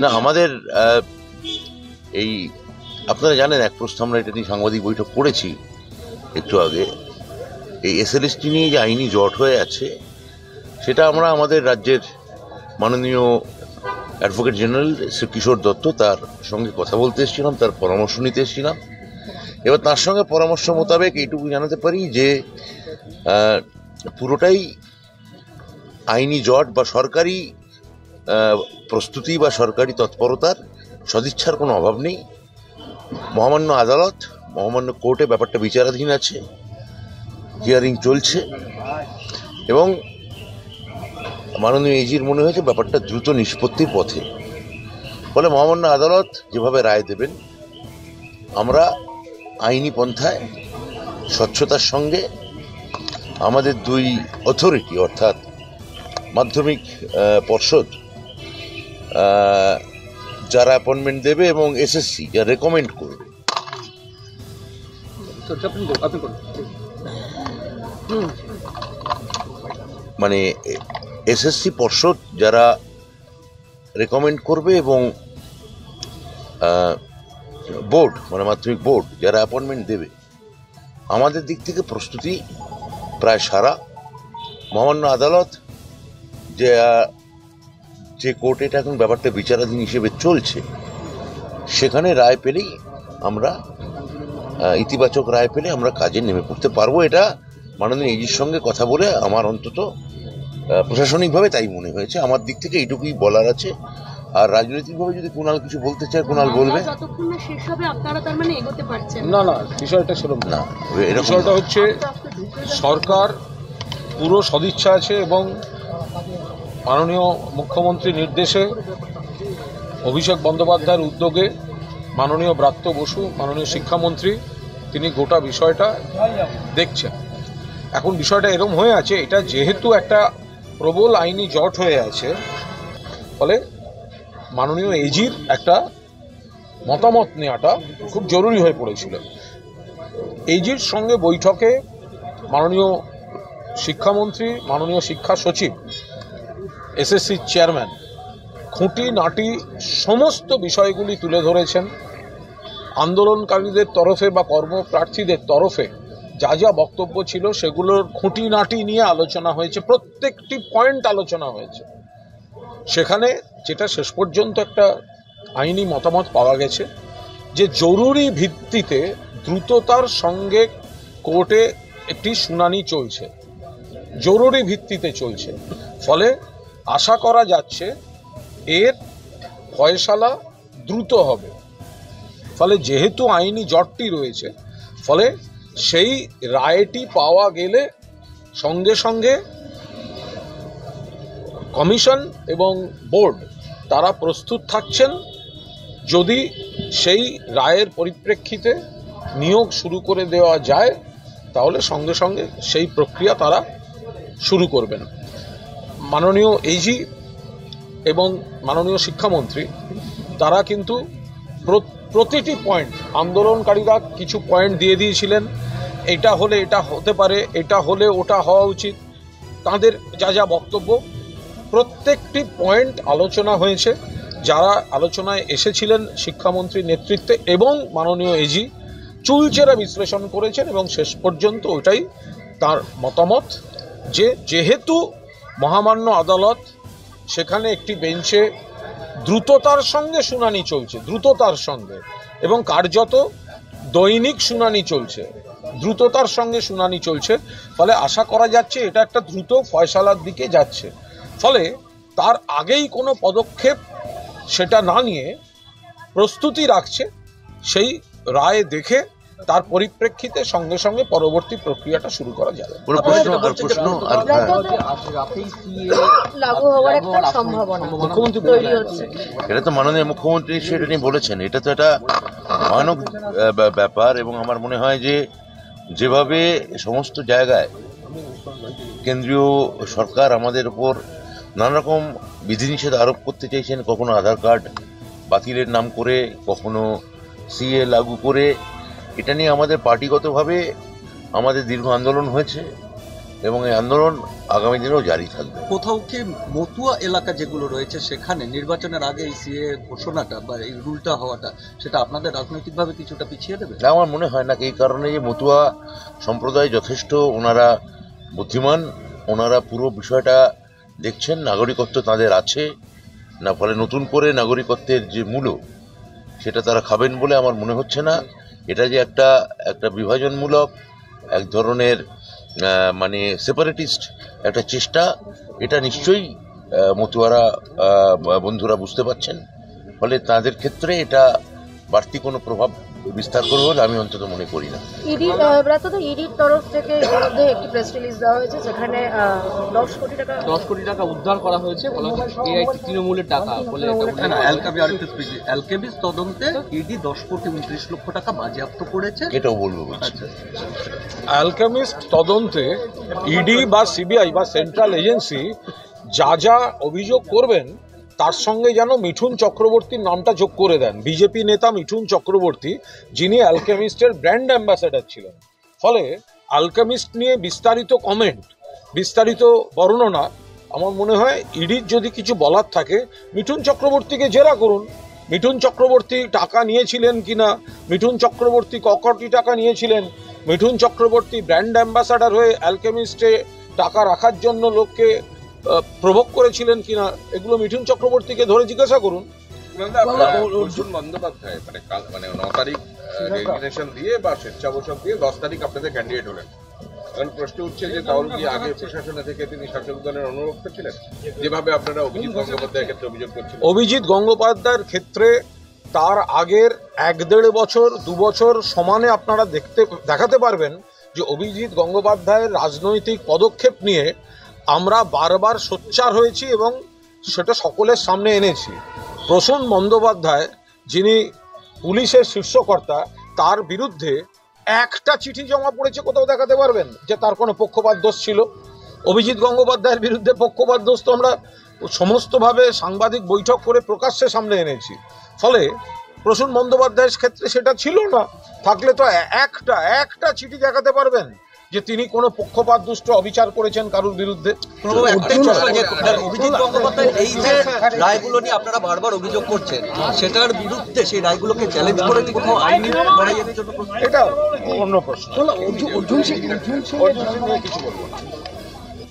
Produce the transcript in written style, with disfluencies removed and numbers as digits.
না আমাদের এই আপনারা জানেন এক প্রশ্ন আমরা এটা নিয়ে সাংবাদিক বৈঠক করেছি একটু আগে। এই এসএলএসটি নিয়ে যে আইনি জট হয়ে আছে সেটা আমরা আমাদের রাজ্যের মাননীয় অ্যাডভোকেট জেনারেল শ্রী কিশোর দত্ত তার সঙ্গে কথা বলতে এসেছিলাম, তার পরামর্শ নিতে এসেছিলাম। এবার তার সঙ্গে পরামর্শ মোতাবেক এইটুকু জানাতে পারি যে পুরোটাই আইনি জট বা সরকারি প্রস্তুতি বা সরকারি তৎপরতার সদিচ্ছার কোনো অভাব নেই। মহামান্য আদালত, মহামান্য কোর্টে ব্যাপারটা বিচারাধীন আছে, হিয়ারিং চলছে এবং মাননীয় এজির মনে হয়েছে ব্যাপারটা দ্রুত নিষ্পত্তির পথে। ফলে মহামান্য আদালত যেভাবে রায় দেবেন আমরা আইনি পন্থায় স্বচ্ছতার সঙ্গে আমাদের দুই অথরিটি অর্থাৎ মাধ্যমিক পর্ষদ যারা অ্যাপয়েন্টমেন্ট দেবে এবং এসএসসি যারা রেকমেন্ড করবে, মানে এসএসসি পর্ষদ যারা রেকমেন্ড করবে এবং বোর্ড মানে মাধ্যমিক বোর্ড যারা অ্যাপয়েন্টমেন্ট দেবে, আমাদের দিক থেকে প্রস্তুতি প্রায় সারা। মহামান্য আদালত যে কোর্টে এটা এখন ব্যাপারটা বিচারাধীন হিসেবে চলছে সেখানে রায় পেলেই আমরা ইতিবাচক রায় পেলে আমরা কাজে নেমে পড়তে পারবো। এটা মাননীয় এজির সঙ্গে কথা বলে আমার অন্তত প্রশাসনিকভাবে তাই মনে হয়েছে। আমার দিক থেকে এইটুকুই বলার আছে। আর রাজনৈতিকভাবে যদি কুণাল কিছু বলতে চায় কুণাল বলবে। না না, বিষয়টা সেরকম না। বিষয়টা হচ্ছে সরকার পুরো সদিচ্ছা আছে এবং মাননীয় মুখ্যমন্ত্রীর নির্দেশে অভিষেক বন্দ্যোপাধ্যায়ের উদ্যোগে মাননীয় ব্রাত্য বসু মাননীয় শিক্ষামন্ত্রী তিনি গোটা বিষয়টা দেখছেন। এখন বিষয়টা এরকম হয়ে আছে, এটা যেহেতু একটা প্রবল আইনি জট হয়ে আছে ফলে মাননীয় এজির একটা মতামত নেওয়াটা খুব জরুরি হয়ে পড়েছিল। এজির সঙ্গে বৈঠকে মাননীয় শিক্ষামন্ত্রী, মাননীয় শিক্ষা সচিব, এসএসসি চেয়ারম্যান খুঁটিনাটি সমস্ত বিষয়গুলি তুলে ধরেছেন। আন্দোলনকারীদের তরফে বা কর্মপ্রার্থীদের তরফে যা যা বক্তব্য ছিল সেগুলোর খুঁটিনাটি নিয়ে আলোচনা হয়েছে, প্রত্যেকটি পয়েন্ট আলোচনা হয়েছে। সেখানে যেটা শেষ পর্যন্ত একটা আইনি মতামত পাওয়া গেছে যে জরুরি ভিত্তিতে দ্রুততার সঙ্গে কোর্টে একটি শুনানি চলছে, জরুরি ভিত্তিতে চলছে। ফলে আশা করা যাচ্ছে এর ফয়সালা দ্রুত হবে। ফলে যেহেতু আইনি জটটি রয়েছে ফলে সেই রায়টি পাওয়া গেলে সঙ্গে সঙ্গে কমিশন এবং বোর্ড তারা প্রস্তুত থাকছেন যদি সেই রায়ের পরিপ্রেক্ষিতে নিয়োগ শুরু করে দেওয়া যায় তাহলে সঙ্গে সঙ্গে সেই প্রক্রিয়া তারা শুরু করবেন। মাননীয় এজি এবং মাননীয় শিক্ষামন্ত্রী তারা কিন্তু প্রতিটি পয়েন্ট, আন্দোলনকারীরা কিছু পয়েন্ট দিয়ে দিয়েছিলেন, এটা হলে এটা হতে পারে, এটা হলে ওটা হওয়া উচিত, তাদের যা যা বক্তব্য প্রত্যেকটি পয়েন্ট আলোচনা হয়েছে। যারা আলোচনায় এসেছিলেন শিক্ষামন্ত্রীর নেতৃত্বে এবং মাননীয় এজি চুলচেরা বিশ্লেষণ করেছেন এবং শেষ পর্যন্ত ওটাই তার মতামত যে যেহেতু মহামান্য আদালত সেখানে একটি বেঞ্চে দ্রুততার সঙ্গে শুনানি চলছে, দ্রুততার সঙ্গে এবং কার্যত দৈনিক শুনানি চলছে, দ্রুততার সঙ্গে শুনানি চলছে, ফলে আশা করা যাচ্ছে এটা একটা দ্রুত ফয়সালার দিকে যাচ্ছে। ফলে তার আগেই কোনো পদক্ষেপ সেটা না নিয়ে প্রস্তুতি রাখছে, সেই রায় দেখে তার পরিপ্রেক্ষিতে সঙ্গে সঙ্গে পরবর্তী প্রক্রিয়াটা শুরু করা যাবে। এটা তো মাননীয় মুখ্যমন্ত্রী সেটা নিয়ে বলেছেন, এটা তো একটা ভয়ানক ব্যাপার এবং আমার মনে হয় যে যেভাবে সমস্ত জায়গায় কেন্দ্রীয় সরকার আমাদের উপর নানা রকম বিধিনিষেধ আরোপ করতে চাইছেন, কখনো আধার কার্ড বাতিলের নাম করে, কখনো সিএ লাগু করে, এটা নিয়ে আমাদের পার্টিগতভাবে আমাদের দীর্ঘ আন্দোলন হয়েছে এবং এই আন্দোলন আগামী দিনেও জারি থাকবে। কোথাও কি মতুয়া এলাকা যেগুলো রয়েছে সেখানে নির্বাচনের আগে এই সিএ ঘোষণাটা বা এই রুলটা হওয়াটা সেটা আপনাদের রাজনৈতিকভাবে কিছুটা পিছিয়ে দেবে? না, আমার মনে হয় না। এই কারণে যে মতুয়া সম্প্রদায় যথেষ্ট ওনারা বুদ্ধিমান, ওনারা পুরো বিষয়টা দেখছেন, নাগরিকত্ব তাদের আছে না, ফলে নতুন করে নাগরিকত্বের যে মূল্য সেটা তারা খাবেন বলে আমার মনে হচ্ছে না। এটা যে একটা বিভাজনমূলক এক ধরনের মানে সেপারেটিস্ট একটা চেষ্টা, এটা নিশ্চয়ই মতুয়ারা বন্ধুরা বুঝতে পারছেন, ফলে তাদের ক্ষেত্রে এটা বাড়তি কোনো প্রভাব বিস্তার করবে বলে আমি অন্তত মনে করি না। ইডির তরফ থেকে ইতিমধ্যে একটি প্রেস রিলিজ দেওয়া হয়েছে, যেখানে 10 কোটি টাকা উদ্ধার করা হয়েছে, বলা হচ্ছে এআই তৃণমূলের টাকা বলে। অ্যালকেমিস তদন্তে ইডি 10 কোটি 29 লক্ষ টাকা বাজেয়াপ্ত করেছে, এটাও বলবো বলছি। অ্যালকেমিস্ট তদন্তে ইডি বা সিবিআই বা সেন্ট্রাল এজেন্সি যা যা অভিযোগ করবেন তার সঙ্গে যেন মিঠুন চক্রবর্তীর নামটা যোগ করে দেন। বিজেপি নেতা মিঠুন চক্রবর্তী, যিনি অ্যালকেমিস্টের ব্র্যান্ড অ্যাম্বাসেডার ছিলেন। ফলে অ্যালকেমিস্ট নিয়ে বিস্তারিত কমেন্ট, বিস্তারিত বর্ণনা, আমার মনে হয় ইডির যদি কিছু বলার থাকে মিঠুন চক্রবর্তীকে জেরা করুন। মিঠুন চক্রবর্তী টাকা নিয়েছিলেন কিনা, মিঠুন চক্রবর্তী কোটি টাকা নিয়েছিলেন, মিঠুন চক্রবর্তী ব্র্যান্ড অ্যাম্বাসাডার হয়ে অ্যালকেমিস্টে টাকা রাখার জন্য লোককে প্রভোগ করেছিলেন কিনা, এগুলো মিঠুন চক্রবর্তীকে ধরে জিজ্ঞাসা করুন। অর্জুন বন্দ্যোপাধ্যায় মানে 9 তারিখ রেজিগনেশন দিয়ে বা স্বেচ্ছাবসর দিয়ে 10 তারিখ আপনাদের ক্যান্ডিডেট হলেন। এখন প্রশ্ন উঠছে যে তাহলে কি আগে প্রশাসনে থেকে তিনি শাসক দলের অনুরক্ত ছিলেন, যেভাবে আপনারা অভিজিৎ গঙ্গোপাধ্যায়ের ক্ষেত্রে অভিযোগ করছিলেন? অভিজিৎ গঙ্গোপাধ্যায়ের ক্ষেত্রে তার আগের 1-1.5 বছর 2 বছর সমানে আপনারা দেখাতে পারবেন যে অভিজিৎ গঙ্গোপাধ্যায়ের রাজনৈতিক পদক্ষেপ নিয়ে আমরা বারবার সোচ্চার হয়েছি এবং সেটা সকলের সামনে এনেছি। প্রসূন বন্দ্যোপাধ্যায়, যিনি পুলিশের শীর্ষকর্তা, তার বিরুদ্ধে একটা চিঠি জমা পড়েছে কোথাও দেখাতে পারবেন যে তার কোনো পক্ষপাত দোষ ছিল? অভিজিৎ গঙ্গোপাধ্যায়ের বিরুদ্ধে পক্ষপাত দোষ তো আমরা সমস্তভাবে সাংবাদিক বৈঠক করে প্রকাশ্যে সামনে এনেছি। ফলে প্রসূন বন্দ্যোপাধ্যায়ের ক্ষেত্রে সেটা ছিল না। থাকলে তো একটা চিঠি দেখাতে পারবেন যে তিনি কোনো পক্ষপাত দুষ্ট অবিচার করেছেন কারোর বিরুদ্ধে। অভিজিৎ গঙ্গোপাধ্যায় এই যে রায়গুলো নিয়ে আপনারা বারবার অভিযোগ করছেন, সেটার বিরুদ্ধে সেই রায়গুলোকে চ্যালেঞ্জ করে কোথাও আইনি লড়াইয়ের জন্য, এটা অন্য প্রশ্ন। অর্জুন সিং নিয়ে কিছু বলবো না।